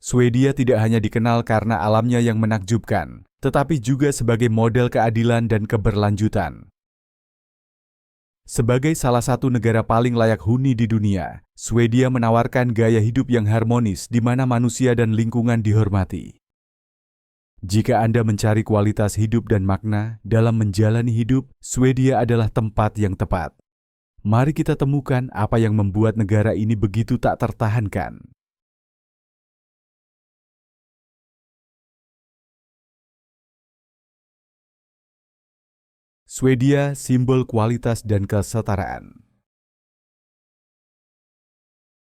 Swedia tidak hanya dikenal karena alamnya yang menakjubkan, tetapi juga sebagai model keadilan dan keberlanjutan. Sebagai salah satu negara paling layak huni di dunia, Swedia menawarkan gaya hidup yang harmonis di mana manusia dan lingkungan dihormati. Jika Anda mencari kualitas hidup dan makna dalam menjalani hidup, Swedia adalah tempat yang tepat. Mari kita temukan apa yang membuat negara ini begitu tak tertahankan. Swedia, simbol kualitas dan kesetaraan.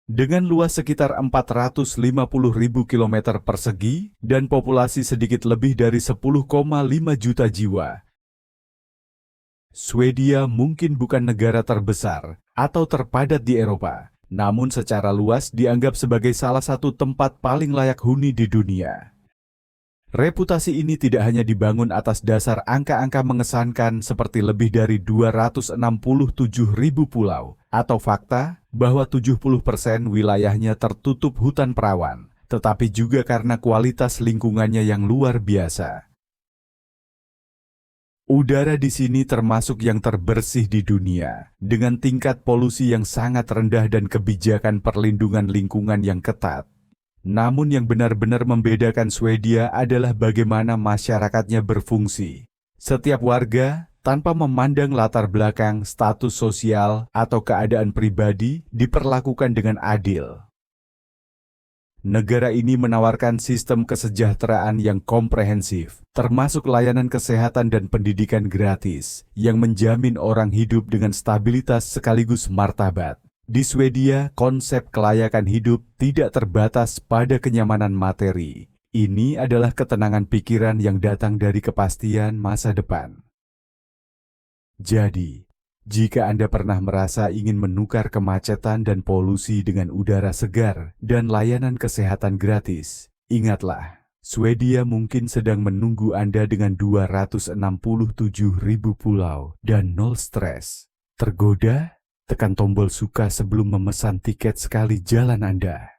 Dengan luas sekitar 450.000 km persegi dan populasi sedikit lebih dari 10,5 juta jiwa, Swedia mungkin bukan negara terbesar atau terpadat di Eropa, namun secara luas dianggap sebagai salah satu tempat paling layak huni di dunia. Reputasi ini tidak hanya dibangun atas dasar angka-angka mengesankan seperti lebih dari 267.000 pulau, atau fakta bahwa 70% wilayahnya tertutup hutan perawan, tetapi juga karena kualitas lingkungannya yang luar biasa. Udara di sini termasuk yang terbersih di dunia, dengan tingkat polusi yang sangat rendah dan kebijakan perlindungan lingkungan yang ketat. Namun yang benar-benar membedakan Swedia adalah bagaimana masyarakatnya berfungsi. Setiap warga, tanpa memandang latar belakang, status sosial, atau keadaan pribadi, diperlakukan dengan adil. Negara ini menawarkan sistem kesejahteraan yang komprehensif, termasuk layanan kesehatan dan pendidikan gratis, yang menjamin orang hidup dengan stabilitas sekaligus martabat. Di Swedia, konsep kelayakan hidup tidak terbatas pada kenyamanan materi. Ini adalah ketenangan pikiran yang datang dari kepastian masa depan. Jadi, jika Anda pernah merasa ingin menukar kemacetan dan polusi dengan udara segar dan layanan kesehatan gratis, ingatlah, Swedia mungkin sedang menunggu Anda dengan 267.000 pulau dan nol stres. Tergoda? Tekan tombol suka sebelum memesan tiket sekali jalan Anda.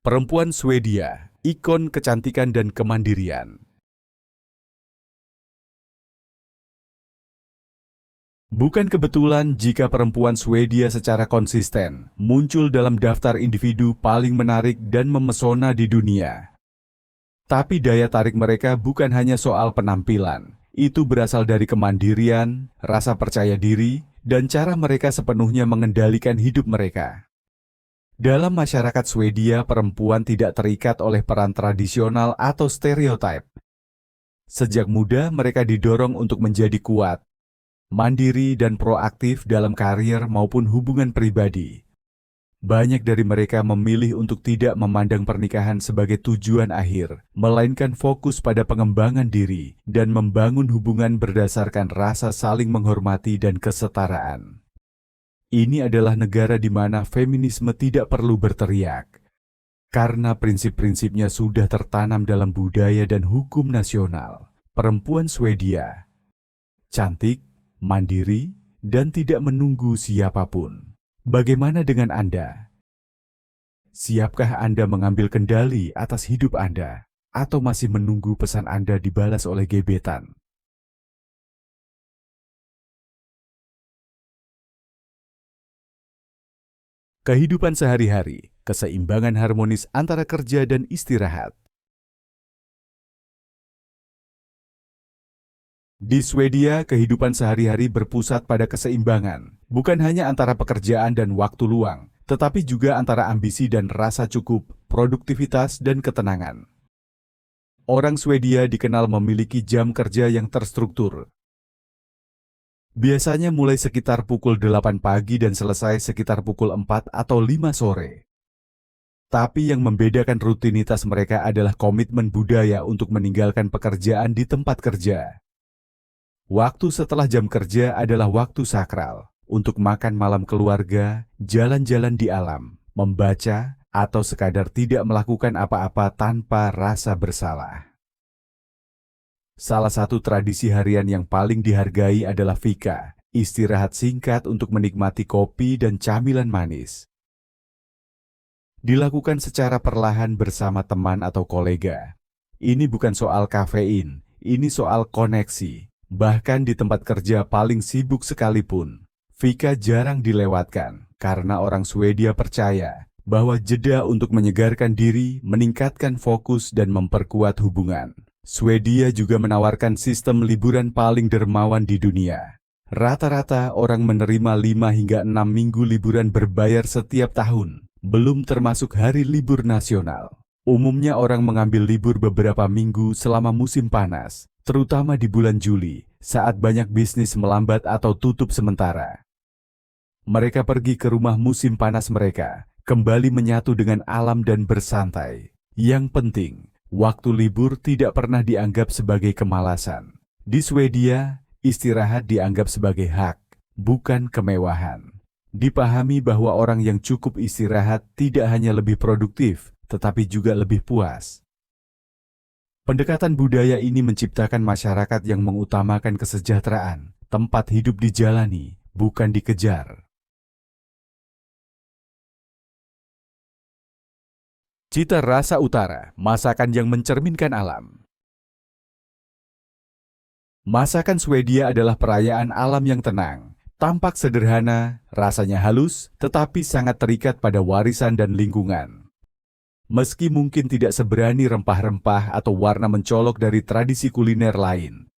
Perempuan Swedia, ikon kecantikan dan kemandirian. Bukan kebetulan jika perempuan Swedia secara konsisten muncul dalam daftar individu paling menarik dan memesona di dunia. Tapi daya tarik mereka bukan hanya soal penampilan. Itu berasal dari kemandirian, rasa percaya diri, dan cara mereka sepenuhnya mengendalikan hidup mereka. Dalam masyarakat Swedia, perempuan tidak terikat oleh peran tradisional atau stereotip. Sejak muda, mereka didorong untuk menjadi kuat, mandiri, dan proaktif dalam karier maupun hubungan pribadi. Banyak dari mereka memilih untuk tidak memandang pernikahan sebagai tujuan akhir, melainkan fokus pada pengembangan diri dan membangun hubungan berdasarkan rasa saling menghormati dan kesetaraan. Ini adalah negara di mana feminisme tidak perlu berteriak, karena prinsip-prinsipnya sudah tertanam dalam budaya dan hukum nasional. Perempuan Swedia cantik, mandiri, dan tidak menunggu siapapun. Bagaimana dengan Anda? Siapkah Anda mengambil kendali atas hidup Anda, atau masih menunggu pesan Anda dibalas oleh gebetan? Kehidupan sehari-hari, keseimbangan harmonis antara kerja dan istirahat. Di Swedia, kehidupan sehari-hari berpusat pada keseimbangan, bukan hanya antara pekerjaan dan waktu luang, tetapi juga antara ambisi dan rasa cukup, produktivitas dan ketenangan. Orang Swedia dikenal memiliki jam kerja yang terstruktur. Biasanya mulai sekitar pukul 8 pagi dan selesai sekitar pukul 4 atau 5 sore. Tapi yang membedakan rutinitas mereka adalah komitmen budaya untuk meninggalkan pekerjaan di tempat kerja. Waktu setelah jam kerja adalah waktu sakral untuk makan malam keluarga, jalan-jalan di alam, membaca, atau sekadar tidak melakukan apa-apa tanpa rasa bersalah. Salah satu tradisi harian yang paling dihargai adalah fika, istirahat singkat untuk menikmati kopi dan camilan manis. Dilakukan secara perlahan bersama teman atau kolega. Ini bukan soal kafein, ini soal koneksi. Bahkan di tempat kerja paling sibuk sekalipun, fika jarang dilewatkan karena orang Swedia percaya bahwa jeda untuk menyegarkan diri, meningkatkan fokus, dan memperkuat hubungan. Swedia juga menawarkan sistem liburan paling dermawan di dunia. Rata-rata orang menerima 5 hingga 6 minggu liburan berbayar setiap tahun, belum termasuk hari libur nasional. Umumnya orang mengambil libur beberapa minggu selama musim panas, terutama di bulan Juli, saat banyak bisnis melambat atau tutup sementara. Mereka pergi ke rumah musim panas mereka, kembali menyatu dengan alam dan bersantai. Yang penting, waktu libur tidak pernah dianggap sebagai kemalasan. Di Swedia, istirahat dianggap sebagai hak, bukan kemewahan. Dipahami bahwa orang yang cukup istirahat tidak hanya lebih produktif, tetapi juga lebih puas. Pendekatan budaya ini menciptakan masyarakat yang mengutamakan kesejahteraan, tempat hidup dijalani, bukan dikejar. Cita rasa utara, masakan yang mencerminkan alam. Masakan Swedia adalah perayaan alam yang tenang. Tampak sederhana, rasanya halus, tetapi sangat terikat pada warisan dan lingkungan. Meski mungkin tidak seberani rempah-rempah atau warna mencolok dari tradisi kuliner lain,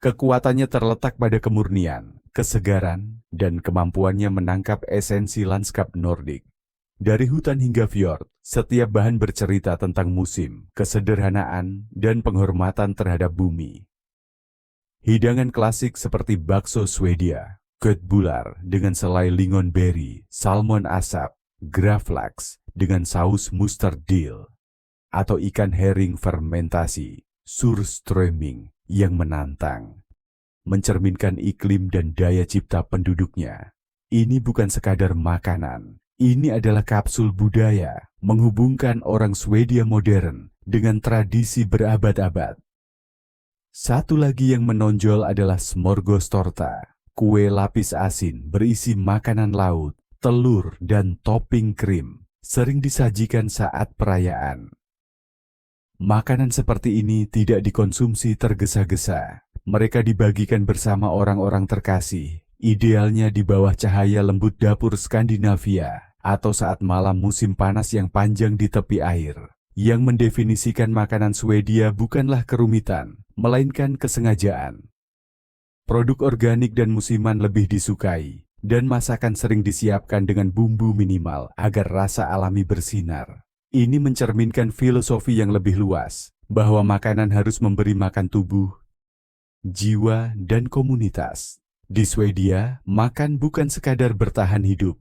kekuatannya terletak pada kemurnian, kesegaran, dan kemampuannya menangkap esensi lanskap Nordik. Dari hutan hingga fjord, setiap bahan bercerita tentang musim, kesederhanaan, dan penghormatan terhadap bumi. Hidangan klasik seperti bakso Swedia, köttbullar dengan selai lingonberry, salmon asap, gravlax dengan saus mustard dill, atau ikan herring fermentasi, surströmming yang menantang, mencerminkan iklim dan daya cipta penduduknya. Ini bukan sekadar makanan. Ini adalah kapsul budaya, menghubungkan orang Swedia modern dengan tradisi berabad-abad. Satu lagi yang menonjol adalah smorgastorta, kue lapis asin berisi makanan laut, telur, dan topping krim, sering disajikan saat perayaan. Makanan seperti ini tidak dikonsumsi tergesa-gesa. Mereka dibagikan bersama orang-orang terkasih, idealnya di bawah cahaya lembut dapur Skandinavia atau saat malam musim panas yang panjang di tepi air. Yang mendefinisikan makanan Swedia bukanlah kerumitan, melainkan kesengajaan. Produk organik dan musiman lebih disukai, dan masakan sering disiapkan dengan bumbu minimal agar rasa alami bersinar. Ini mencerminkan filosofi yang lebih luas, bahwa makanan harus memberi makan tubuh, jiwa, dan komunitas. Di Swedia, makan bukan sekadar bertahan hidup.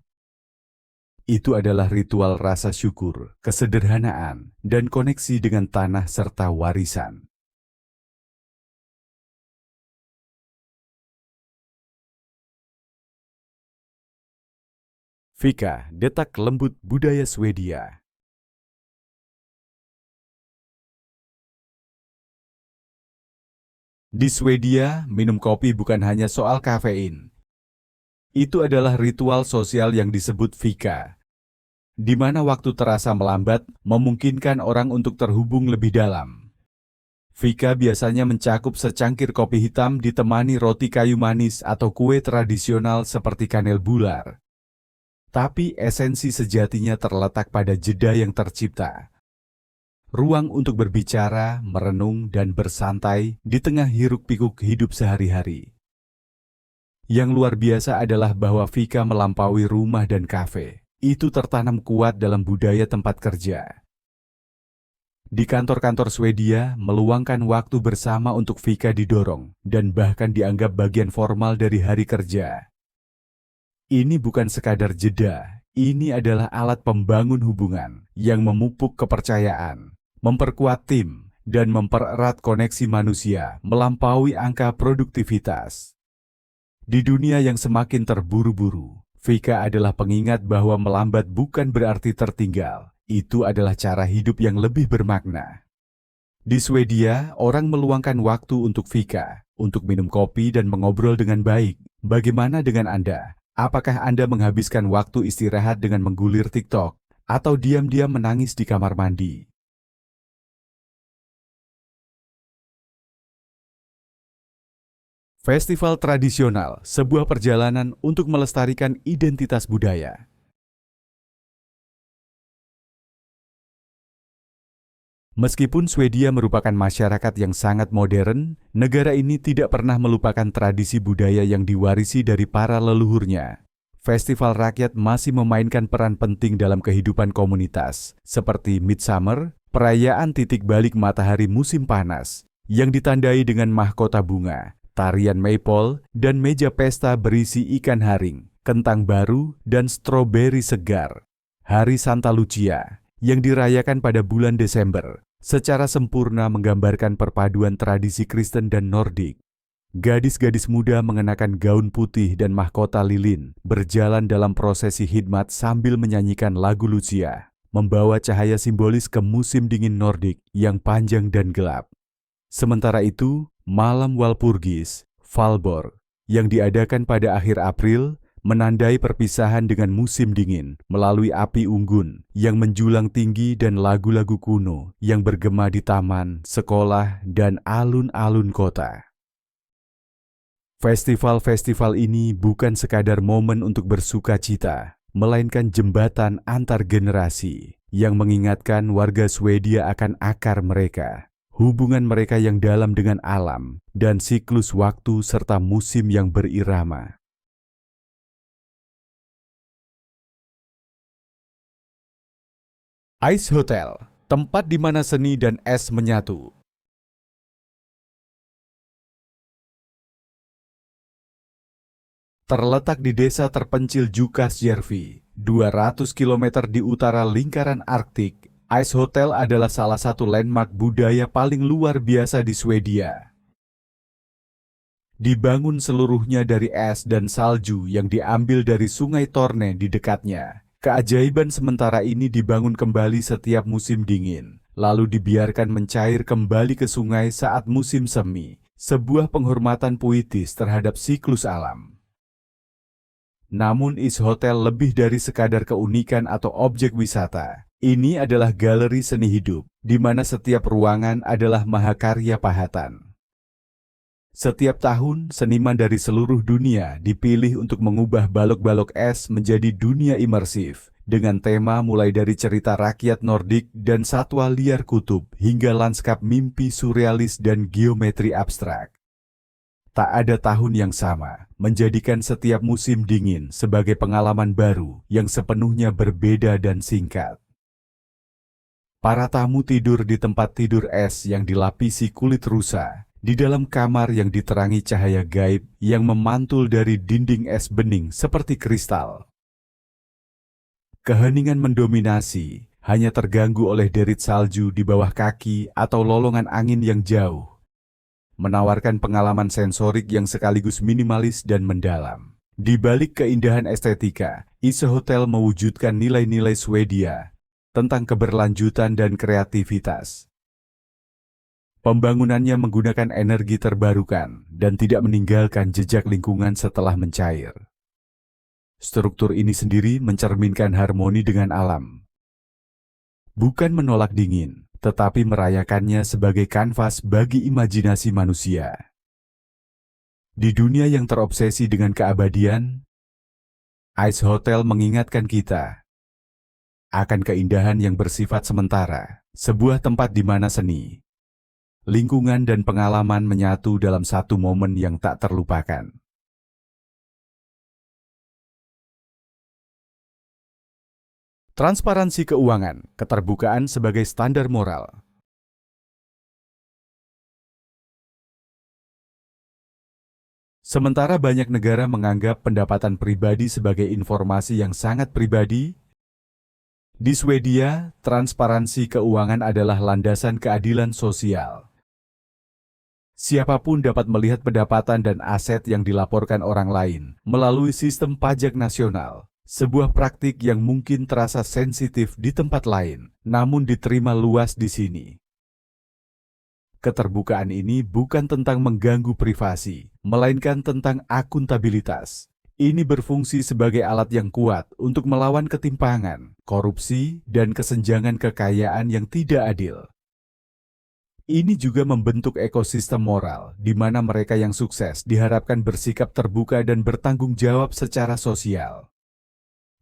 Itu adalah ritual rasa syukur, kesederhanaan, dan koneksi dengan tanah serta warisan. Fika, detak lembut budaya Swedia. Di Swedia, minum kopi bukan hanya soal kafein. Itu adalah ritual sosial yang disebut fika, di mana waktu terasa melambat, memungkinkan orang untuk terhubung lebih dalam. Fika biasanya mencakup secangkir kopi hitam ditemani roti kayu manis atau kue tradisional seperti kanel bular. Tapi esensi sejatinya terletak pada jeda yang tercipta. Ruang untuk berbicara, merenung, dan bersantai di tengah hiruk-pikuk hidup sehari-hari. Yang luar biasa adalah bahwa fika melampaui rumah dan kafe. Itu tertanam kuat dalam budaya tempat kerja. Di kantor-kantor Swedia, meluangkan waktu bersama untuk fika didorong dan bahkan dianggap bagian formal dari hari kerja. Ini bukan sekadar jeda, ini adalah alat pembangun hubungan yang memupuk kepercayaan, memperkuat tim, dan mempererat koneksi manusia melampaui angka produktivitas. Di dunia yang semakin terburu-buru, fika adalah pengingat bahwa melambat bukan berarti tertinggal. Itu adalah cara hidup yang lebih bermakna. Di Swedia, orang meluangkan waktu untuk fika, untuk minum kopi dan mengobrol dengan baik. Bagaimana dengan Anda? Apakah Anda menghabiskan waktu istirahat dengan menggulir TikTok, atau diam-diam menangis di kamar mandi. Festival tradisional, sebuah perjalanan untuk melestarikan identitas budaya. Meskipun Swedia merupakan masyarakat yang sangat modern, negara ini tidak pernah melupakan tradisi budaya yang diwarisi dari para leluhurnya. Festival rakyat masih memainkan peran penting dalam kehidupan komunitas, seperti Midsummer, perayaan titik balik matahari musim panas, yang ditandai dengan mahkota bunga, tarian maypole, dan meja pesta berisi ikan haring, kentang baru, dan stroberi segar. Hari Santa Lucia, yang dirayakan pada bulan Desember, secara sempurna menggambarkan perpaduan tradisi Kristen dan Nordik. Gadis-gadis muda mengenakan gaun putih dan mahkota lilin, berjalan dalam prosesi khidmat sambil menyanyikan lagu Lucia, membawa cahaya simbolis ke musim dingin Nordik yang panjang dan gelap. Sementara itu, malam Walpurgis, Valborg, yang diadakan pada akhir April, menandai perpisahan dengan musim dingin melalui api unggun yang menjulang tinggi dan lagu-lagu kuno yang bergema di taman, sekolah, dan alun-alun kota. Festival-festival ini bukan sekadar momen untuk bersuka cita, melainkan jembatan antar generasi yang mengingatkan warga Swedia akan akar mereka, hubungan mereka yang dalam dengan alam, dan siklus waktu serta musim yang berirama. Ice Hotel, tempat di mana seni dan es menyatu. Terletak di desa terpencil Jukkasjärvi, 200 km di utara lingkaran Arktik, Ice Hotel adalah salah satu landmark budaya paling luar biasa di Swedia. Dibangun seluruhnya dari es dan salju yang diambil dari sungai Torne di dekatnya. Keajaiban sementara ini dibangun kembali setiap musim dingin, lalu dibiarkan mencair kembali ke sungai saat musim semi, sebuah penghormatan puitis terhadap siklus alam. Namun Ice Hotel lebih dari sekadar keunikan atau objek wisata. Ini adalah galeri seni hidup, di mana setiap ruangan adalah mahakarya pahatan. Setiap tahun, seniman dari seluruh dunia dipilih untuk mengubah balok-balok es menjadi dunia imersif, dengan tema mulai dari cerita rakyat Nordik dan satwa liar kutub hingga lanskap mimpi surrealis dan geometri abstrak. Tak ada tahun yang sama, menjadikan setiap musim dingin sebagai pengalaman baru yang sepenuhnya berbeda dan singkat. Para tamu tidur di tempat tidur es yang dilapisi kulit rusa, di dalam kamar yang diterangi cahaya gaib yang memantul dari dinding es bening seperti kristal. Keheningan mendominasi, hanya terganggu oleh derit salju di bawah kaki atau lolongan angin yang jauh. Menawarkan pengalaman sensorik yang sekaligus minimalis dan mendalam. Di balik keindahan estetika, Ice Hotel mewujudkan nilai-nilai Swedia tentang keberlanjutan dan kreativitas. Pembangunannya menggunakan energi terbarukan dan tidak meninggalkan jejak lingkungan setelah mencair. Struktur ini sendiri mencerminkan harmoni dengan alam. Bukan menolak dingin, tetapi merayakannya sebagai kanvas bagi imajinasi manusia. Di dunia yang terobsesi dengan keabadian, Ice Hotel mengingatkan kita akan keindahan yang bersifat sementara, sebuah tempat di mana seni, lingkungan dan pengalaman menyatu dalam satu momen yang tak terlupakan. Transparansi keuangan, keterbukaan sebagai standar moral. Sementara banyak negara menganggap pendapatan pribadi sebagai informasi yang sangat pribadi, di Swedia, transparansi keuangan adalah landasan keadilan sosial. Siapapun dapat melihat pendapatan dan aset yang dilaporkan orang lain melalui sistem pajak nasional. Sebuah praktik yang mungkin terasa sensitif di tempat lain, namun diterima luas di sini. Keterbukaan ini bukan tentang mengganggu privasi, melainkan tentang akuntabilitas. Ini berfungsi sebagai alat yang kuat untuk melawan ketimpangan, korupsi, dan kesenjangan kekayaan yang tidak adil. Ini juga membentuk ekosistem moral di mana mereka yang sukses diharapkan bersikap terbuka dan bertanggung jawab secara sosial.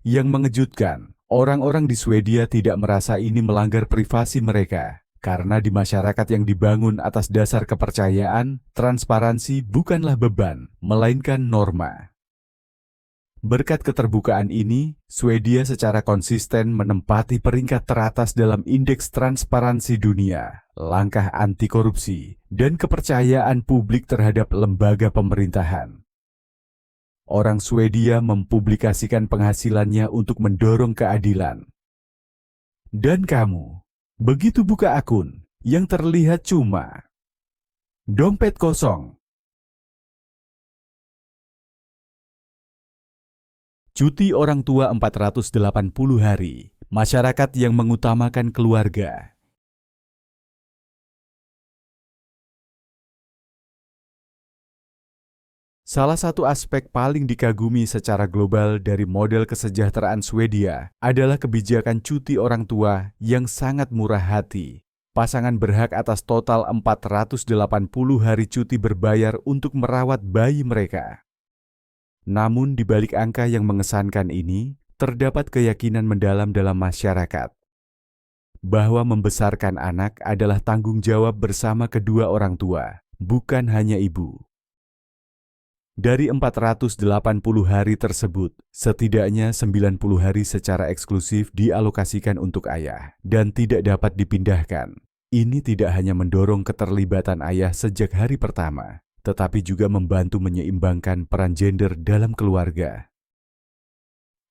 Yang mengejutkan, orang-orang di Swedia tidak merasa ini melanggar privasi mereka, karena di masyarakat yang dibangun atas dasar kepercayaan, transparansi bukanlah beban, melainkan norma. Berkat keterbukaan ini, Swedia secara konsisten menempati peringkat teratas dalam Indeks Transparansi Dunia, langkah anti korupsi, dan kepercayaan publik terhadap lembaga pemerintahan. Orang Swedia mempublikasikan penghasilannya untuk mendorong keadilan. Dan kamu, begitu buka akun, yang terlihat cuma dompet kosong. Cuti orang tua 480 hari, masyarakat yang mengutamakan keluarga. Salah satu aspek paling dikagumi secara global dari model kesejahteraan Swedia adalah kebijakan cuti orang tua yang sangat murah hati. Pasangan berhak atas total 480 hari cuti berbayar untuk merawat bayi mereka. Namun di balik angka yang mengesankan ini, terdapat keyakinan mendalam dalam masyarakat bahwa membesarkan anak adalah tanggung jawab bersama kedua orang tua, bukan hanya ibu. Dari 480 hari tersebut, setidaknya 90 hari secara eksklusif dialokasikan untuk ayah dan tidak dapat dipindahkan. Ini tidak hanya mendorong keterlibatan ayah sejak hari pertama, tetapi juga membantu menyeimbangkan peran gender dalam keluarga.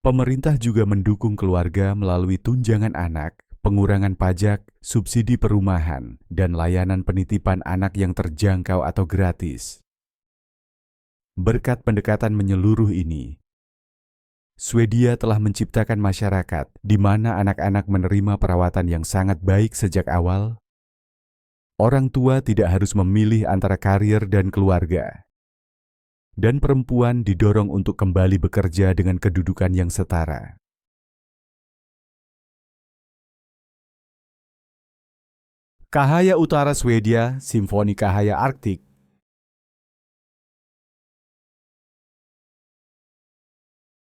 Pemerintah juga mendukung keluarga melalui tunjangan anak, pengurangan pajak, subsidi perumahan, dan layanan penitipan anak yang terjangkau atau gratis. Berkat pendekatan menyeluruh ini, Swedia telah menciptakan masyarakat di mana anak-anak menerima perawatan yang sangat baik sejak awal. Orang tua tidak harus memilih antara karir dan keluarga. Dan perempuan didorong untuk kembali bekerja dengan kedudukan yang setara. Cahaya Utara Swedia, Simfoni Cahaya Arktik.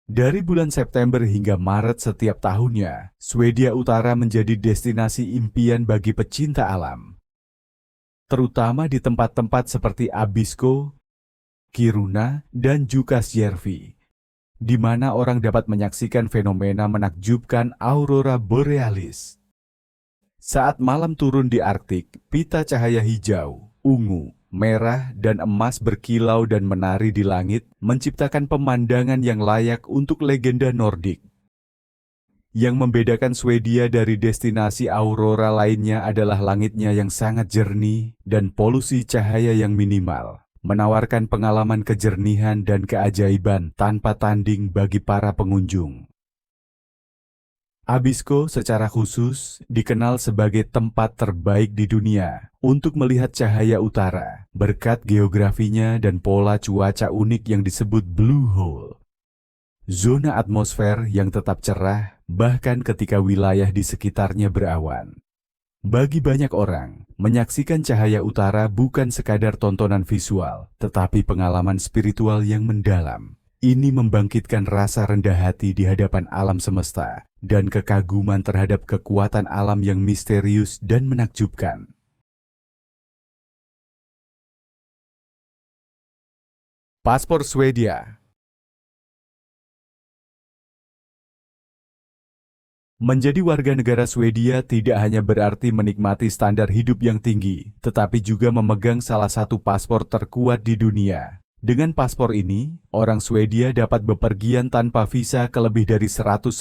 Dari bulan September hingga Maret setiap tahunnya, Swedia Utara menjadi destinasi impian bagi pecinta alam. Terutama di tempat-tempat seperti Abisko, Kiruna, dan Jukkasjärvi, di mana orang dapat menyaksikan fenomena menakjubkan aurora borealis. Saat malam turun di Arktik, pita cahaya hijau, ungu, merah, dan emas berkilau dan menari di langit, menciptakan pemandangan yang layak untuk legenda Nordik. Yang membedakan Swedia dari destinasi aurora lainnya adalah langitnya yang sangat jernih dan polusi cahaya yang minimal, menawarkan pengalaman kejernihan dan keajaiban tanpa tanding bagi para pengunjung. Abisko secara khusus dikenal sebagai tempat terbaik di dunia untuk melihat cahaya utara berkat geografinya dan pola cuaca unik yang disebut Blue Hole. Zona atmosfer yang tetap cerah bahkan ketika wilayah di sekitarnya berawan. Bagi banyak orang, menyaksikan cahaya utara bukan sekadar tontonan visual, tetapi pengalaman spiritual yang mendalam. Ini membangkitkan rasa rendah hati di hadapan alam semesta dan kekaguman terhadap kekuatan alam yang misterius dan menakjubkan. Paspor Swedia. Menjadi warga negara Swedia tidak hanya berarti menikmati standar hidup yang tinggi, tetapi juga memegang salah satu paspor terkuat di dunia. Dengan paspor ini, orang Swedia dapat bepergian tanpa visa ke lebih dari 190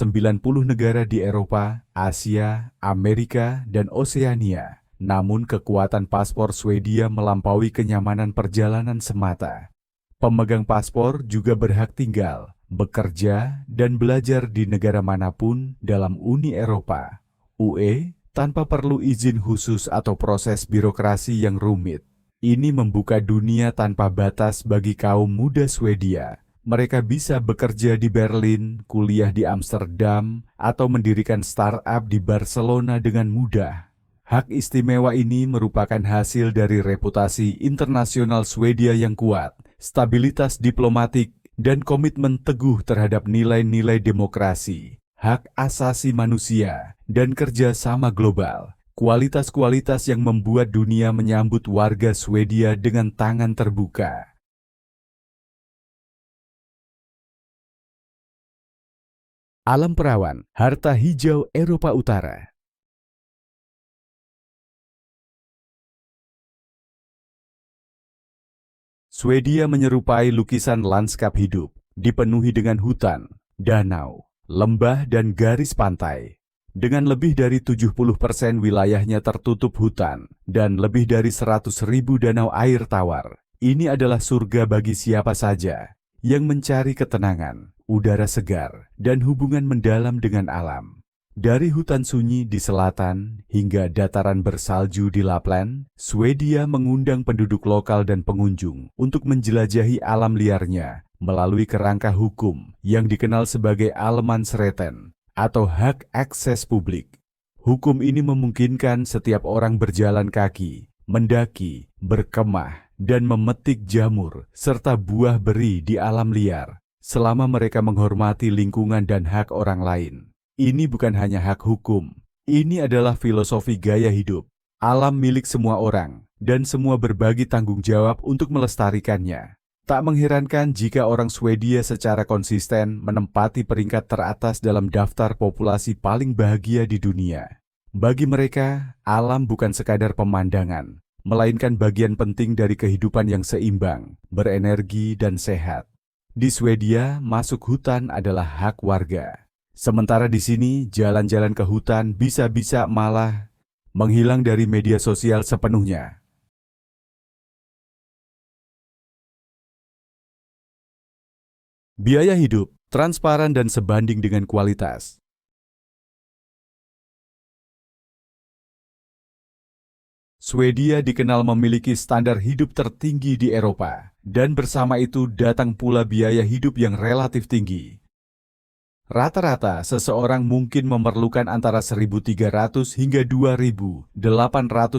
negara di Eropa, Asia, Amerika, dan Oseania. Namun kekuatan paspor Swedia melampaui kenyamanan perjalanan semata. Pemegang paspor juga berhak tinggal, bekerja, dan belajar di negara manapun dalam Uni Eropa, UE, tanpa perlu izin khusus atau proses birokrasi yang rumit. Ini membuka dunia tanpa batas bagi kaum muda Swedia, Mereka bisa bekerja di Berlin, kuliah di Amsterdam, atau mendirikan startup di Barcelona dengan mudah. Hak istimewa ini merupakan hasil dari reputasi internasional Swedia yang kuat, stabilitas diplomatik, dan komitmen teguh terhadap nilai-nilai demokrasi, hak asasi manusia, dan kerjasama global. Kualitas-kualitas yang membuat dunia menyambut warga Swedia dengan tangan terbuka. Alam perawan, harta hijau Eropa Utara. Swedia menyerupai lukisan landskap hidup, dipenuhi dengan hutan, danau, lembah, dan garis pantai. Dengan lebih dari 70% wilayahnya tertutup hutan, dan lebih dari 100.000 danau air tawar, ini adalah surga bagi siapa saja yang mencari ketenangan, udara segar, dan hubungan mendalam dengan alam. Dari hutan sunyi di selatan hingga dataran bersalju di Lapland, Swedia mengundang penduduk lokal dan pengunjung untuk menjelajahi alam liarnya melalui kerangka hukum yang dikenal sebagai Allemansrätten atau hak akses publik. Hukum ini memungkinkan setiap orang berjalan kaki, mendaki, berkemah, dan memetik jamur serta buah beri di alam liar, selama mereka menghormati lingkungan dan hak orang lain. Ini bukan hanya hak hukum, ini adalah filosofi gaya hidup. Alam milik semua orang, dan semua berbagi tanggung jawab untuk melestarikannya. Tak mengherankan jika orang Swedia secara konsisten menempati peringkat teratas dalam daftar populasi paling bahagia di dunia. Bagi mereka, alam bukan sekadar pemandangan, melainkan bagian penting dari kehidupan yang seimbang, berenergi, dan sehat. Di Swedia, masuk hutan adalah hak warga. Sementara di sini, jalan-jalan ke hutan bisa-bisa malah menghilang dari media sosial sepenuhnya. Biaya hidup, transparan dan sebanding dengan kualitas. Swedia dikenal memiliki standar hidup tertinggi di Eropa, dan bersama itu datang pula biaya hidup yang relatif tinggi. Rata-rata, seseorang mungkin memerlukan antara 1.300 hingga 2.800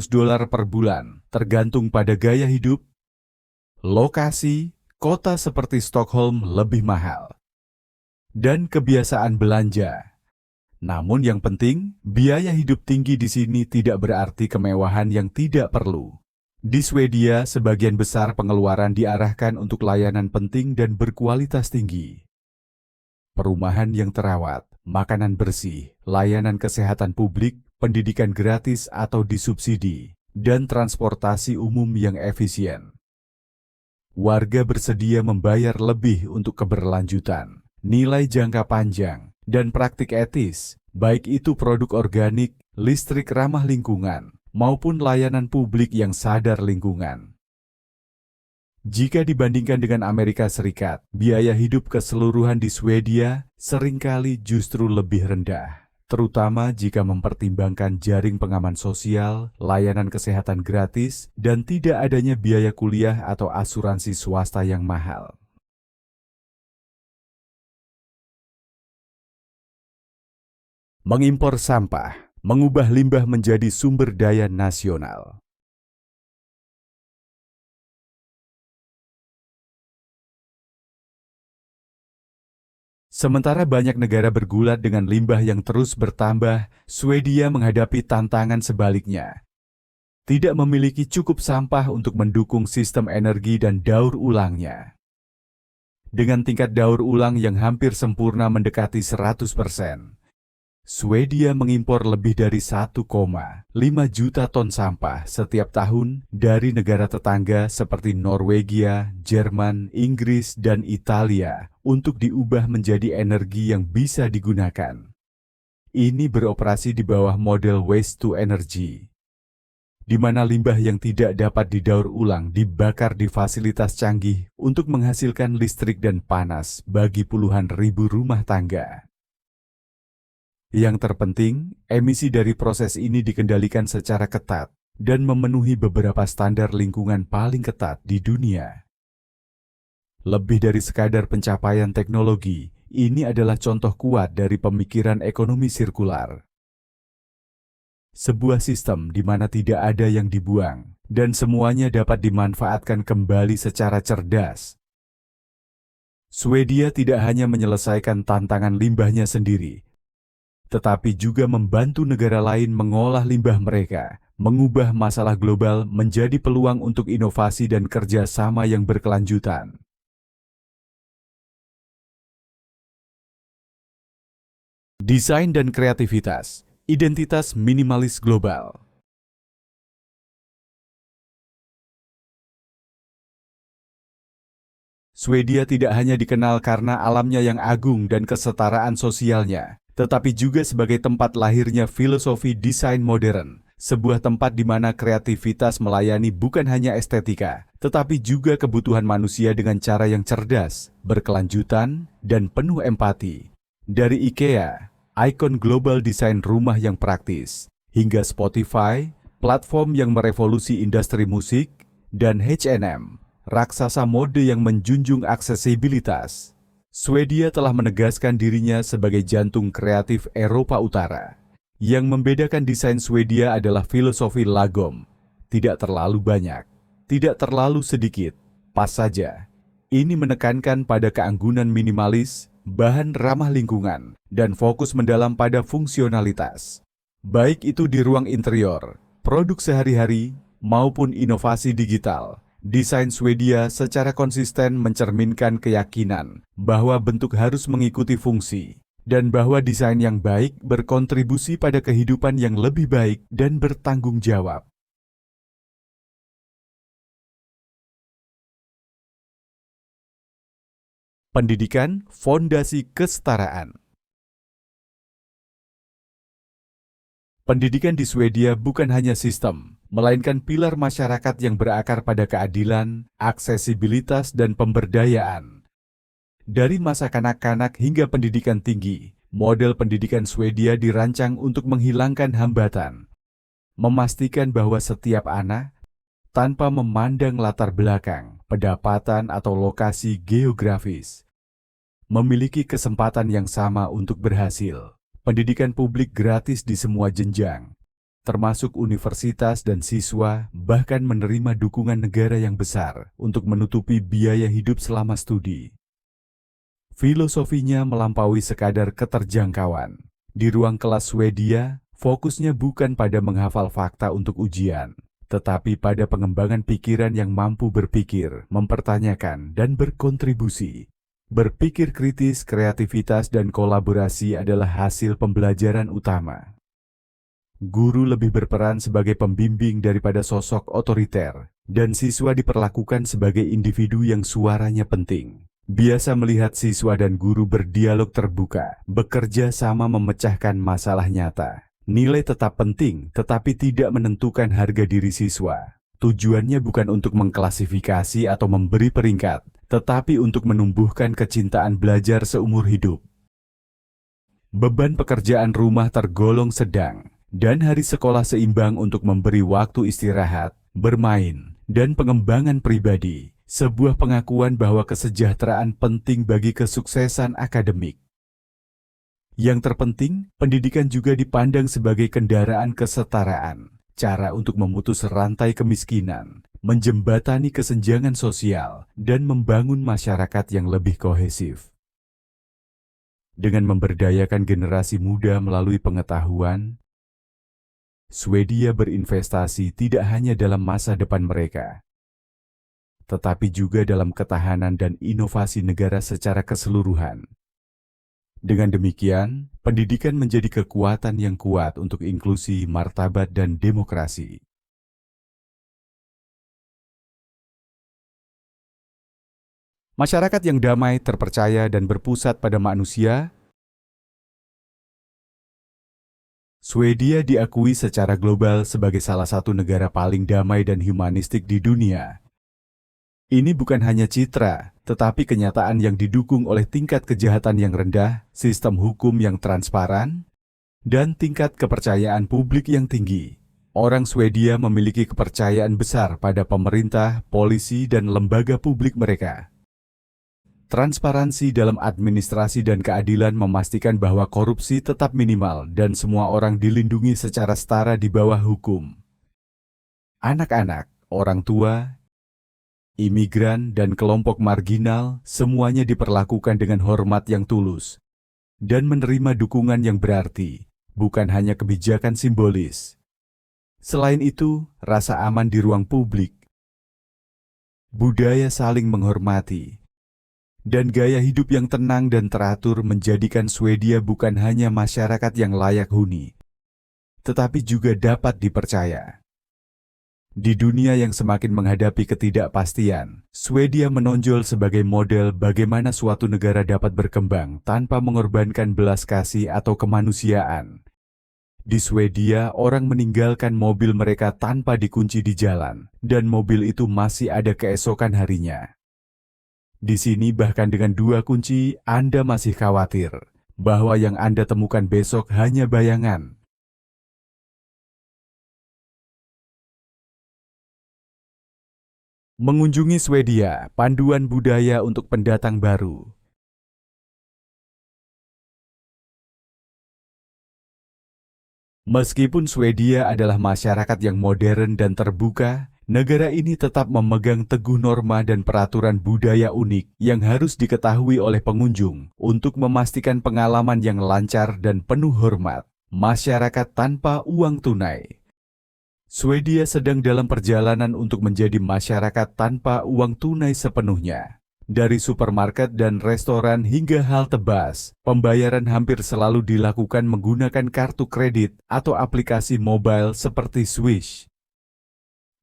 dolar per bulan, tergantung pada gaya hidup, lokasi, kota seperti Stockholm lebih mahal, dan kebiasaan belanja. Namun yang penting, biaya hidup tinggi di sini tidak berarti kemewahan yang tidak perlu. Di Swedia, sebagian besar pengeluaran diarahkan untuk layanan penting dan berkualitas tinggi. Perumahan yang terawat, makanan bersih, layanan kesehatan publik, pendidikan gratis atau disubsidi, dan transportasi umum yang efisien. Warga bersedia membayar lebih untuk keberlanjutan, nilai jangka panjang, dan praktik etis, baik itu produk organik, listrik ramah lingkungan, maupun layanan publik yang sadar lingkungan. Jika dibandingkan dengan Amerika Serikat, biaya hidup keseluruhan di Swedia seringkali justru lebih rendah, terutama jika mempertimbangkan jaring pengaman sosial, layanan kesehatan gratis, dan tidak adanya biaya kuliah atau asuransi swasta yang mahal. Mengimpor sampah, mengubah limbah menjadi sumber daya nasional. Sementara banyak negara bergulat dengan limbah yang terus bertambah, Swedia menghadapi tantangan sebaliknya. Tidak memiliki cukup sampah untuk mendukung sistem energi dan daur ulangnya. Dengan tingkat daur ulang yang hampir sempurna mendekati 100%, Swedia mengimpor lebih dari 1,5 juta ton sampah setiap tahun dari negara tetangga seperti Norwegia, Jerman, Inggris, dan Italia untuk diubah menjadi energi yang bisa digunakan. Ini beroperasi di bawah model waste to energy, di mana limbah yang tidak dapat didaur ulang dibakar di fasilitas canggih untuk menghasilkan listrik dan panas bagi puluhan ribu rumah tangga. Yang terpenting, emisi dari proses ini dikendalikan secara ketat dan memenuhi beberapa standar lingkungan paling ketat di dunia. Lebih dari sekadar pencapaian teknologi, ini adalah contoh kuat dari pemikiran ekonomi sirkular. Sebuah sistem di mana tidak ada yang dibuang, dan semuanya dapat dimanfaatkan kembali secara cerdas. Swedia tidak hanya menyelesaikan tantangan limbahnya sendiri, tetapi juga membantu negara lain mengolah limbah mereka, mengubah masalah global menjadi peluang untuk inovasi dan kerjasama yang berkelanjutan. Desain dan kreativitas, identitas minimalis global. Swedia tidak hanya dikenal karena alamnya yang agung dan kesetaraan sosialnya, tetapi juga sebagai tempat lahirnya filosofi desain modern, sebuah tempat di mana kreativitas melayani bukan hanya estetika, tetapi juga kebutuhan manusia dengan cara yang cerdas, berkelanjutan, dan penuh empati. Dari IKEA, ikon global desain rumah yang praktis, hingga Spotify, platform yang merevolusi industri musik, dan H&M, raksasa mode yang menjunjung aksesibilitas. Swedia telah menegaskan dirinya sebagai jantung kreatif Eropa Utara. Yang membedakan desain Swedia adalah filosofi lagom. Tidak terlalu banyak, tidak terlalu sedikit, pas saja. Ini menekankan pada keanggunan minimalis, bahan ramah lingkungan, dan fokus mendalam pada fungsionalitas. Baik itu di ruang interior, produk sehari-hari, maupun inovasi digital. Desain Swedia secara konsisten mencerminkan keyakinan bahwa bentuk harus mengikuti fungsi, dan bahwa desain yang baik berkontribusi pada kehidupan yang lebih baik dan bertanggung jawab. Pendidikan Fondasi Kesetaraan. Pendidikan di Swedia bukan hanya sistem, melainkan pilar masyarakat yang berakar pada keadilan, aksesibilitas, dan pemberdayaan. Dari masa kanak-kanak hingga pendidikan tinggi, model pendidikan Swedia dirancang untuk menghilangkan hambatan, memastikan bahwa setiap anak, tanpa memandang latar belakang, pendapatan, atau lokasi geografis, memiliki kesempatan yang sama untuk berhasil. Pendidikan publik gratis di semua jenjang, termasuk universitas dan siswa, bahkan menerima dukungan negara yang besar untuk menutupi biaya hidup selama studi. Filosofinya melampaui sekadar keterjangkauan. Di ruang kelas Swedia, fokusnya bukan pada menghafal fakta untuk ujian, tetapi pada pengembangan pikiran yang mampu berpikir, mempertanyakan, dan berkontribusi. Berpikir kritis, kreativitas, dan kolaborasi adalah hasil pembelajaran utama. Guru lebih berperan sebagai pembimbing daripada sosok otoriter, dan siswa diperlakukan sebagai individu yang suaranya penting. Biasa melihat siswa dan guru berdialog terbuka, bekerja sama memecahkan masalah nyata. Nilai tetap penting, tetapi tidak menentukan harga diri siswa. Tujuannya bukan untuk mengklasifikasi atau memberi peringkat, tetapi untuk menumbuhkan kecintaan belajar seumur hidup. Beban pekerjaan rumah tergolong sedang, dan hari sekolah seimbang untuk memberi waktu istirahat, bermain, dan pengembangan pribadi, sebuah pengakuan bahwa kesejahteraan penting bagi kesuksesan akademik. Yang terpenting, pendidikan juga dipandang sebagai kendaraan kesetaraan, cara untuk memutus rantai kemiskinan, menjembatani kesenjangan sosial, dan membangun masyarakat yang lebih kohesif. Dengan memberdayakan generasi muda melalui pengetahuan, Swedia berinvestasi tidak hanya dalam masa depan mereka, tetapi juga dalam ketahanan dan inovasi negara secara keseluruhan. Dengan demikian, pendidikan menjadi kekuatan yang kuat untuk inklusi, martabat, dan demokrasi. Masyarakat yang damai, terpercaya, dan berpusat pada manusia. Swedia diakui secara global sebagai salah satu negara paling damai dan humanistik di dunia. Ini bukan hanya citra, tetapi kenyataan yang didukung oleh tingkat kejahatan yang rendah, sistem hukum yang transparan, dan tingkat kepercayaan publik yang tinggi. Orang Swedia memiliki kepercayaan besar pada pemerintah, polisi, dan lembaga publik mereka. Transparansi dalam administrasi dan keadilan memastikan bahwa korupsi tetap minimal dan semua orang dilindungi secara setara di bawah hukum. Anak-anak, orang tua, imigran, dan kelompok marginal semuanya diperlakukan dengan hormat yang tulus dan menerima dukungan yang berarti, bukan hanya kebijakan simbolis. Selain itu, rasa aman di ruang publik, budaya saling menghormati, dan gaya hidup yang tenang dan teratur menjadikan Swedia bukan hanya masyarakat yang layak huni, tetapi juga dapat dipercaya. Di dunia yang semakin menghadapi ketidakpastian, Swedia menonjol sebagai model bagaimana suatu negara dapat berkembang tanpa mengorbankan belas kasih atau kemanusiaan. Di Swedia, orang meninggalkan mobil mereka tanpa dikunci di jalan, dan mobil itu masih ada keesokan harinya. Di sini bahkan dengan 2 kunci, Anda masih khawatir bahwa yang Anda temukan besok hanya bayangan. Mengunjungi Swedia, panduan budaya untuk pendatang baru. Meskipun Swedia adalah masyarakat yang modern dan terbuka, negara ini tetap memegang teguh norma dan peraturan budaya unik yang harus diketahui oleh pengunjung untuk memastikan pengalaman yang lancar dan penuh hormat. Masyarakat tanpa uang tunai. Swedia sedang dalam perjalanan untuk menjadi masyarakat tanpa uang tunai sepenuhnya. Dari supermarket dan restoran hingga halte bus, pembayaran hampir selalu dilakukan menggunakan kartu kredit atau aplikasi mobile seperti Swish.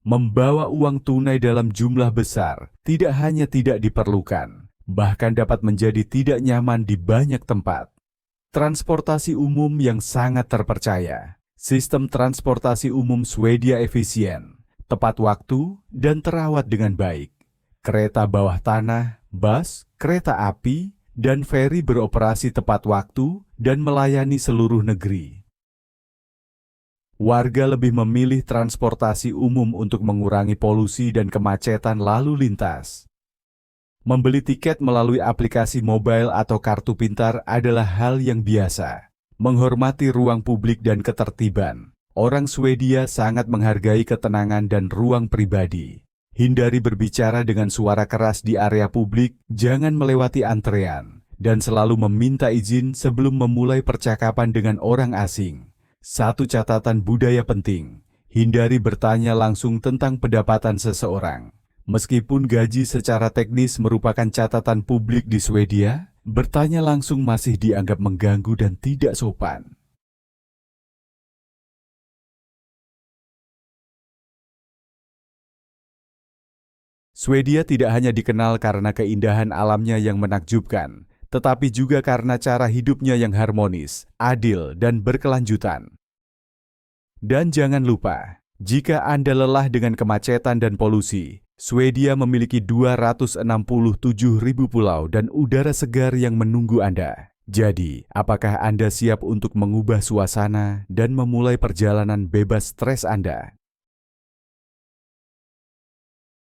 Membawa uang tunai dalam jumlah besar tidak hanya tidak diperlukan, bahkan dapat menjadi tidak nyaman di banyak tempat. Transportasi umum yang sangat terpercaya. Sistem transportasi umum Swedia efisien, tepat waktu, dan terawat dengan baik. Kereta bawah tanah, bus, kereta api, dan feri beroperasi tepat waktu dan melayani seluruh negeri. Warga lebih memilih transportasi umum untuk mengurangi polusi dan kemacetan lalu lintas. Membeli tiket melalui aplikasi mobile atau kartu pintar adalah hal yang biasa. Menghormati ruang publik dan ketertiban. Orang Swedia sangat menghargai ketenangan dan ruang pribadi. Hindari berbicara dengan suara keras di area publik, jangan melewati antrean, dan selalu meminta izin sebelum memulai percakapan dengan orang asing. Satu catatan budaya penting, hindari bertanya langsung tentang pendapatan seseorang. Meskipun gaji secara teknis merupakan catatan publik di Swedia, bertanya langsung masih dianggap mengganggu dan tidak sopan. Swedia tidak hanya dikenal karena keindahan alamnya yang menakjubkan, tetapi juga karena cara hidupnya yang harmonis, adil, dan berkelanjutan. Dan jangan lupa, jika Anda lelah dengan kemacetan dan polusi, Swedia memiliki 267.000 pulau dan udara segar yang menunggu Anda. Jadi, apakah Anda siap untuk mengubah suasana dan memulai perjalanan bebas stres Anda?